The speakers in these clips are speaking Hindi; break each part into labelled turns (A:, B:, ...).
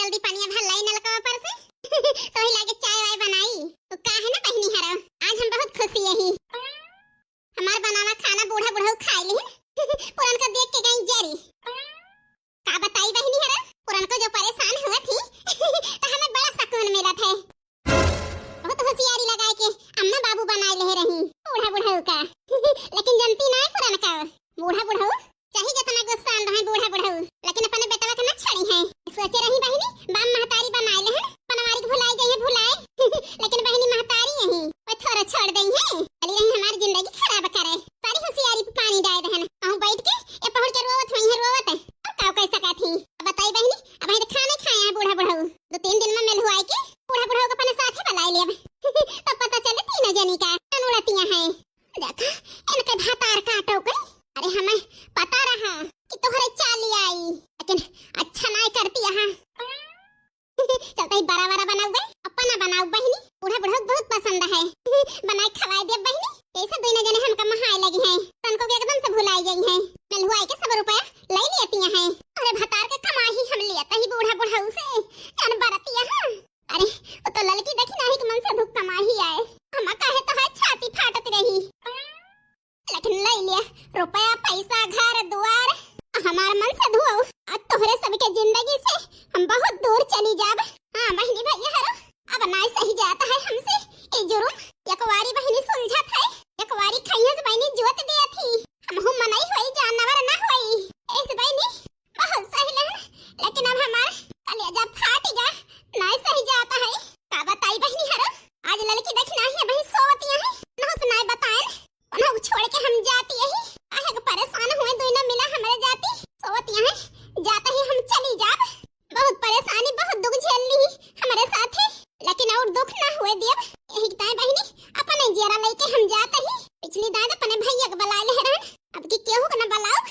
A: जल्दी पानी भर लाई नलका पर से तो ही लागे चाय वाय बनाई तो का है ना बहनी हरा आज हम बहुत खुशी है ही हमार बनाना खाना बूढ़ा बूढ़ा खाई ली पुरान का देख के कहीं जरी का बताई बहनी हरा पुरान को जो परेशान हुआ थी तो हमें बड़ा सुकून मिला था बहुत होशियारी लगाए के अम्मा बाबू बनाए ले रही बूढ़ा बूढ़ा का लेकिन जनती ना पुरान का बूढ़ा बूढ़ा चाहे जितना गुस्सा आन रहे बूढ़ा बूढ़ा लेकिन अपने बेटवा के न छड़ी है सोचे रही बहनी बाम महतारी बनाए ले हैं बनवारी के भुलाई गई है भुलाए लेकिन बहनी महतारी यही वो थोड़ा छोड़ दई है अली रही हमारी जिंदगी खराब करे सारी होशियारी पे पानी डाल दहन हम बैठ के ये पहुंच के रोवत वहीं रोवत है अब का कैसा का थी बताई बहनी अब हम खाने खाए हैं बूढ़ा बूढ़ा 2-3 दिन में मिल हुआ के बूढ़ा बूढ़ा को अपने साथ ही बुला लिया तब पता चले तीनों जनी का अनुरतियां हैं देखा इनके भातार काटो गई अरे हमें पता रहा कि तोहरे चाली आई लेकिन अच्छा नहीं करती यहाँ चलता ही बड़ा बड़ा बनाओ गई अपना बनाओ बहनी बूढ़ा बूढ़ा बहुत पसंद है बनाए खवाए दे बहनी ऐसे दोनों जने हमका महाई लगी हैं तन को एकदम से भुलाई गई हैं मिल हुआ के 100 रुपया ले लेती हैं अरे भतार के कमाई ही हम लेता ही बूढ़ा बूढ़ा से जान बरतिया हां अरे वो तो लड़की देखी नहीं कि मन से दुख कमाई ही आए हम कहे तो है छाती फाटत रही लेकिन ले लिया रुपया पैसा घर द्वार हमारा मन से धुओ आज तोहरे सबके जिंदगी से हम बहुत दूर चली जाब हां बहनी भैया हरो अब ना सही जाता है हमसे ए जुर्म एकवारी बहनी सुलझत है एकवारी खैया से बहनी जोत दिया थी हम मनाई होई जानवर ना होई ऐस बहनी बहुत सही लहन लेकिन अब हमार कलेजा फाट गया ना सही जाता है का बताई बहनी हरो आज लड़की देखी नहीं है बहनी सोवतिया है ना सुनाई बताएं ना छोड़ के हम जाती है आहे को परेशान हुए दोनों मिला हमारे जाती सोवतिया है जाता ही हम चली जाब बहुत परेशानी बहुत दुख झेल ली हमारे साथ है लेकिन और दुख ना हुए देव यही ताई बहनी अपने जेरा लेके हम जाते ही पिछली दादा अपने भैया के बुला ले रहन अब की केहू के ना बुलाओ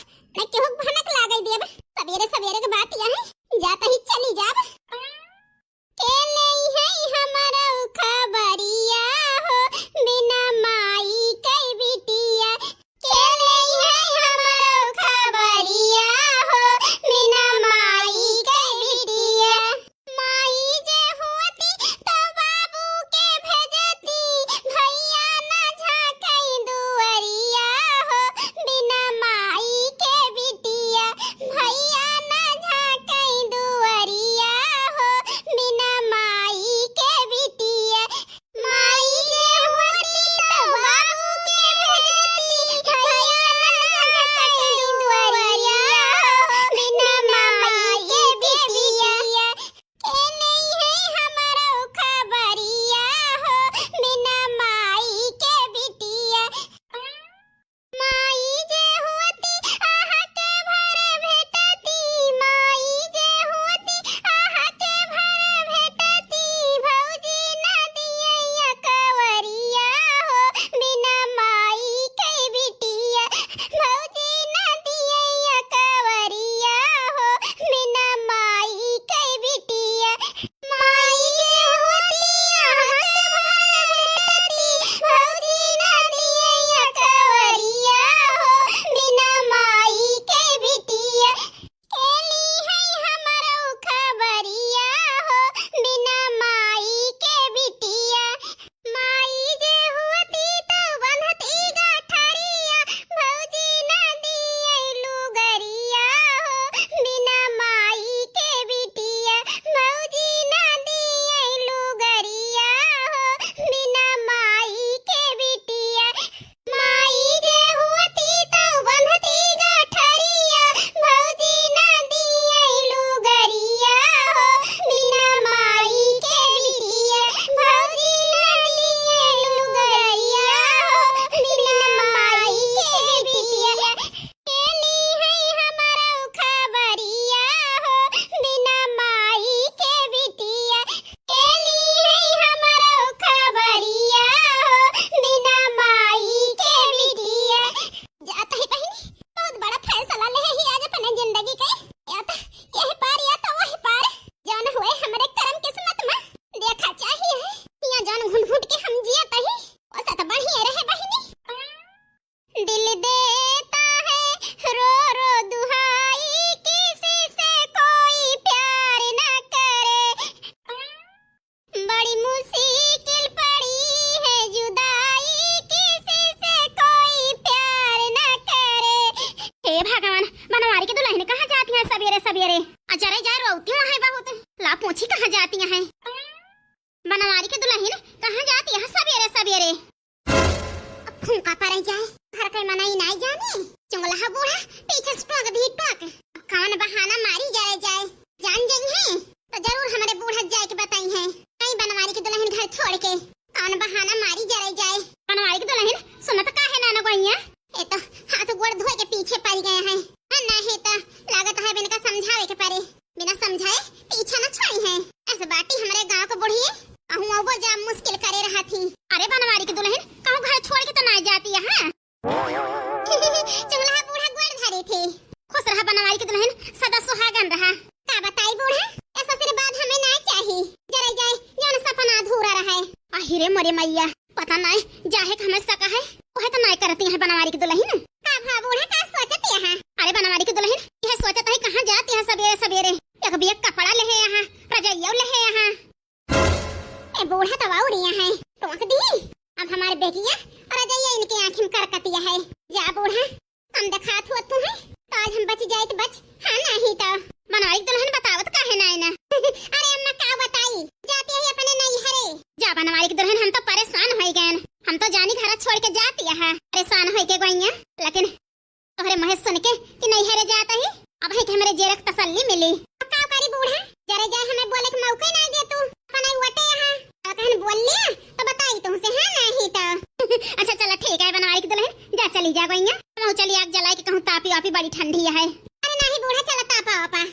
A: क्यों है बहुत? ला पूछी कहाँ जाती है बनवारी के दुल्हन? कहाँ जाती है सवेरे सवेरे? अब फूंका पर जाए घर के मनाई नहीं जाने चुंगला बूढ़ा पीछे से टोक दी टोक। अब कौन बहाना मारी जाए जान जाई है तो जरूर हमारे बूढ़ा जाए के बताई है कहीं बनवारी की दुल्हन घर छोड़ के कौन बहाना मारी जाए। बनवारी की दुल्हन सुनत का है ना गोइया? ए तो हाथ गोड़ धोए के पीछे पड़ गए हैं नहीं तो लागत है बिना समझावे के पारे बिना समझाए पीछे न छोड़ी है। ऐसे बाटी हमारे गांव को बुढ़ी कहूँ वो जा मुश्किल करे रहा थी। अरे बनवारी की दुल्हन कहूँ घर छोड़ के तो ना जाती है चुगला बूढ़ा गोड़ धरी थी। खुश रहा बनवारी की दुल्हन सदा सुहागन रहा। का बताई बूढ़ा ऐसा सिर बात हमें ना चाहिए जरा जाए जन सपना अधूरा रहा है। आहिरे मरे मैया पता नहीं जाहे हमें सका है वह तो नहीं करती है बनवारी की दुल्हन। का भा बूढ़ा का सोचती है? अरे बनवारी की दुल्हन यह सोचत है कहाँ जाती है सवेरे सवेरे एक भी एक कपड़ा ले है यहाँ रजाइया ले है यहाँ। ए बूढ़ा तो वाउरिया है टोक दी। अब हमारे बेटिया रजाइया इनकी आँखों में करकतिया है। जा बूढ़ा हम दिखात हुआ तुम्हें तो आज हम बच जाए तो बच हाँ नहीं तो बनवारी की दुल्हन बतावत का है ना अरे अम्मा का बताई जाती है अपने नहीं हरे। जा बनवारी की दुल्हन हम तो परेशान हो गए हम तो जानी घर छोड़ के जाती है परेशान हो के गईया लेकिन तोहरे महेश सुन के कि नहीं हरे जाता ही अब है कि हमारे जेरक तसल्ली मिली। का करी बूढ़ा जरा जाए हमें बोले के मौका ना दे तू अपना वटे यहाँ कहन बोल लिया तो बताई तुमसे है नहीं तो अच्छा चला ठीक है बनवारी की दुल्हन जा चली जा गईया मैं चली आग जलाई के कहूँ तापी वापी बड़ी ठंडी है। अरे नहीं बूढ़ा चला तापा वापा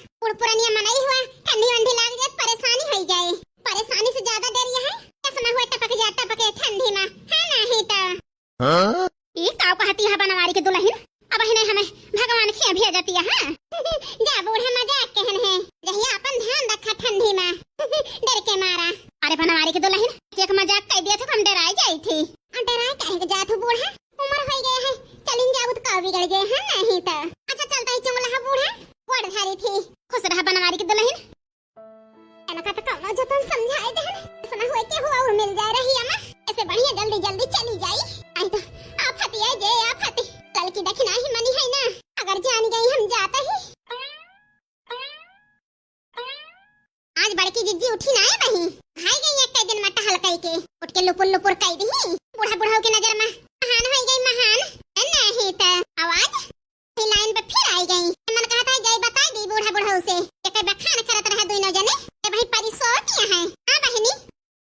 A: पुरानी मनाई हुआ ठंडी वंडी लाग जाए परेशानी हो जाए परेशानी से ज्यादा डर है समय हुआ टपक जा टपके ठंडी में है नहीं तो ये काव कहती है बनवारी की दुल्हन अब ही नहीं हमें भगवान की भेज जाती है जा बूढ़ा मजाक कहन है रही अपन ध्यान रखा ठंडी में डर के मारा। अरे बनवारी की दुल्हन एक मजाक कह दिया था हम डराई गई थी। डराई कहे जा तू बूढ़ा उम्र हो गए है चलिन जाओ तो का बिगड़ गए हैं नहीं तो अच्छा चलता ही चुंगला बूढ़ा गोड़ धारी थी। खुश रहा बनवारी की दुल्हन एनका तो कौनो जतन समझाए दे सुना होए के हुआ और मिल जाए रही अम्मा ऐसे बढ़िया जल्दी जल्दी चली जाई आई तो आफत ये जे आफत कल की दखना ही मनी है ना अगर जान गई हम जाता ही। आज बड़की जिज्जी उठी ना है बही भाई गई एक दिन में टहल कई के उठ के लुपुर लुपुर कई दी बूढ़ा बूढ़ा की नजर में महान हो गई महान नहीं तो आवाज लाइन पे फिर आई गई मन कहता है गई बता दी बूढ़ा बूढ़ा से एक बखान करत रहे दोनों जने ए भाई परिसोटिया है हां बहनी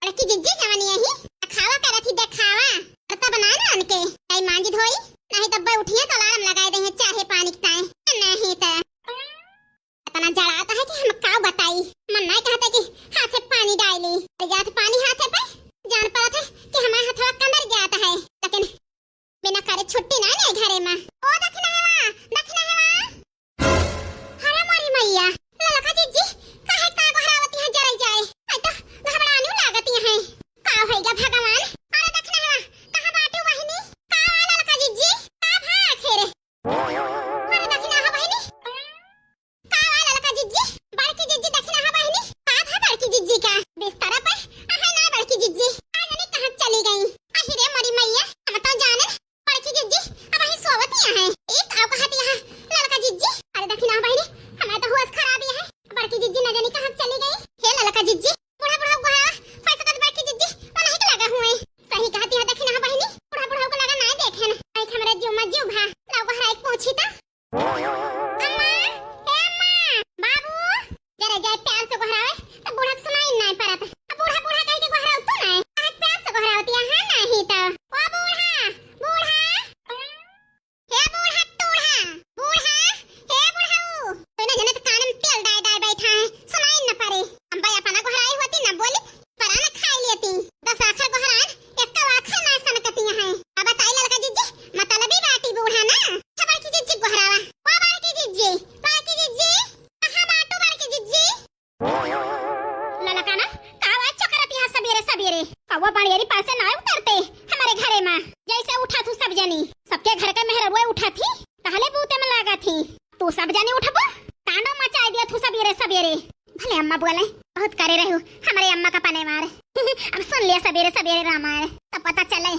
A: बड़की जिज्जी जवानी यही खावा करत ही देखावा करता बना ना उनके कई मांजी धोई नहीं दब्बे उठिए तो अलार्म लगाए देंगे चाहे पानी ताए नहीं तो इतना जलाता है कि हम का बताई मन नहीं कहता कि हाथ में पानी डाली या तो पानी हाथ पे जान पड़ा था कि हमारा हाथ कंदर जाता है लेकिन बिना करे छुट्टी ना ले घरे में ओ दखना है हरे मोरी मैया ललका जिज्जी काहे का घरावती है जरा जाए आई तो घबराने लागती है का होएगा भगवान। अरे दखना है कहां बाटू बहिनी का ललका जिज्जी का भा खेरे अरे दखना है बहिनी का ललका जिज्जी बड़की जिज्जी दखना है बहिनी का भा बड़की जिज्जी का बिस्तर पे है ना बड़की जिज्जी आने कहां चली गई आहिरे मोरी मैया हम तो जाने बड़की जिज्जी अब ही सोवती है एक आप कहती है ललका जिज्जी। अरे दखना है बहिनी हमारा तो होश खराब है बड़की जिज्जी न जाने कहां चली गई हे ललका जिज्जी बूढ़ा बूढ़ा गोहा पैसा कद बड़की जिज्जी वो नहीं लगा हुए सही कहती है दखना है बहिनी बूढ़ा बूढ़ा को लगा ना देखे ना एक हमरा जो मज्जू भा लाओ बहरा एक पूछी ता अम्मा ए अम्मा बाबू जरा जाए प्यार से गोहरावे तो बूढ़ा को सुनाई नहीं पड़ता अब बूढ़ा बूढ़ा कह के गोहराव तो नहीं आज प्यार से गोहरावती है नहीं तो ओ बूढ़ा बूढ़ा हे बूढ़ा टूढ़ा बूढ़ा हे बूढ़ाऊ तो ना जने तो कान में तेल डाल डाल बैठा है सुनाई न पड़े हम भाई अपना गोहराई होती ना बोली पर ना खाई लेती 10 आखर गोहरान एक का आखर ना सनकती है अब बताई ललका जिज्जी मतलबी बाटी बूढ़ा ना छबड़ की जिज्जी गोहरावा ओ बड़की जिज्जी कहां बाटू बड़की जिज्जी ललका ना कावा चकरती है सवेरे सवेरे कौवा बड़ियारी पास से ना उतरते हमारे घरे में जैसे उठा तू सब जनी सबके घर का मेहरबुआ उठा थी पहले बूते में लगा थी तू सब जनी उठबो तांडव मचा दिया तू सवेरे सवेरे भले अम्मा बोले बहुत करे रहो हमारे अम्मा का पने मार अब सुन लिया सवेरे सवेरे रामायण तब पता चले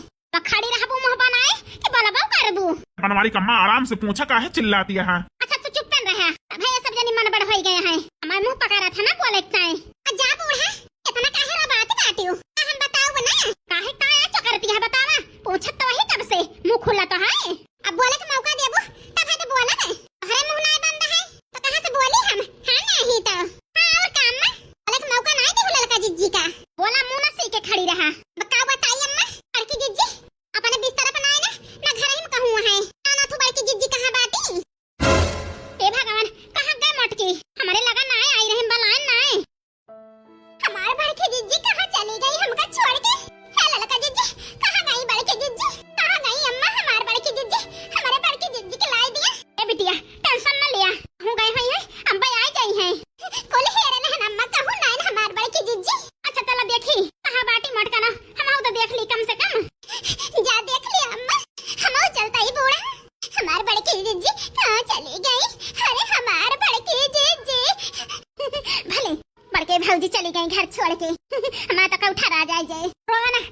A: खड़ी रहबो मुंह बनाए कि बोलबो कर दू
B: बनवारी कम्मा आराम से पूछा काहे चिल्लाती है।
A: अच्छा तू चुप पेन रहे है भैया सब जनी मन बड़ हो गए हैं हमार मुंह पका रहा था ना बोले काहे जा बूढ़ा इतना काहे रो बात बाटियो हम बताओ ना काहे काहे चकरती है बतावा पूछत तो वही कब से मुंह खुला तो है अब बोले का मौका देबो तब है तो बोला ना अरे मुंह नहीं बंद है तो कहां से बोली हम हां नहीं तो हां और काम में बोले का मौका नहीं दे लड़का जिज्जी का बोला मुंह ना सी के खड़ी रहा बताओ बताइए अम्मा और की जिज्जी अपने बिस्तर बनाए ना ना घर ही में कहूं है ना तू बाई की जिज्जी कहां बाटी हे भगवान कहां गए मटकी हमारे लगा ना आई रहे बलान ना हमारे बड़की जिज्जी कहां चली गई हमका छोड़ के हे ललका जिज्जी कहां गई बड़की जिज्जी कहां गई अम्मा हमारे बड़की जिज्जी हमारे बड़की जिज्जी के लाई दिया ए बिटिया टेंशन न लिया हूं गई हुई है अम्बा आई गई है कोल हेरे न अम्मा कहूं ना हमारे बड़की जिज्जी अच्छा चलो देखी कहां बाटी मटका ना हम तो देख ली कम से कम जा देख लिया अम्मा हम चलता ही बूढ़ा हमारे बड़की जिज्जी कहां चली गई अरे हमारे बड़की जिज्जी भले बड़के भौजी चली गई घर छोड़ के हमारा तो उठा आ जाए रोना